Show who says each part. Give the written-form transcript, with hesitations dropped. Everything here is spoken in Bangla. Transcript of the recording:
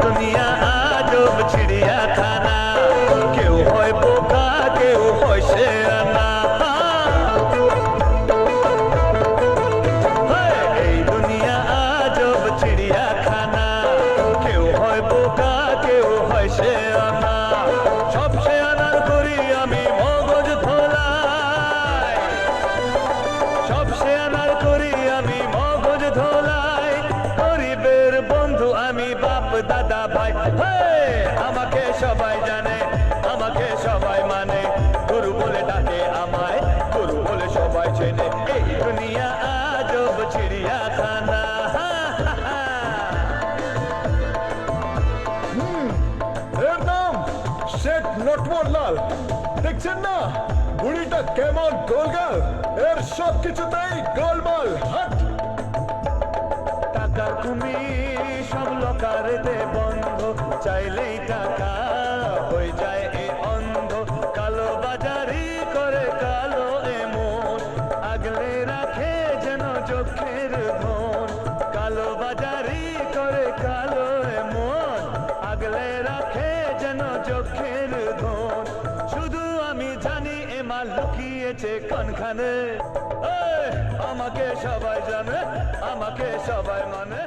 Speaker 1: দুনিয়া আজব চিড়িয়াখানা, কেউ হয় বোকা কেউ হয় শেয়ানা। এই দুনিয়া আজব চিড়িয়াখানা, কেউ হয় বোকা কেউ হয় শেয়ানা। সব শেয়ানার করি আমি মগজ ধোলাই, সব শেয়ানার করি আমি মগজ ধোলাই। গরিবের বন্ধু আমি বাপ দাদা ভাই। আমাকে সবাই জানে, আমাকে সবাই মানে, গুরু বলে ডাকে আমায়, গুরু বলে সবাই চেনে। এই দুনিয়া আজব চিড়িয়াখানা।
Speaker 2: এর নাম শেখ নটবরলাল। দেখছেন না বুড়িটা কেমন গোলগাল, এর সব কিছুতেই গোলমাল। হাট!
Speaker 1: টাকার কুমির সব লোকারেতে বন্ধ, চাইলেই টাকা হয়ে যায় এ অন্ধ। কালো বাজারি করে কালো এমন, আগলে রাখে যেন চোখের ধন। কালো বাজারি করে কালো এমন, আগলে রাখে যেন চোখের ধন। শুধু আমি জানি এ মাল লুকিয়েছে কোনখানে। আমাকে সবাই জানে, আমাকে সবাই মানে।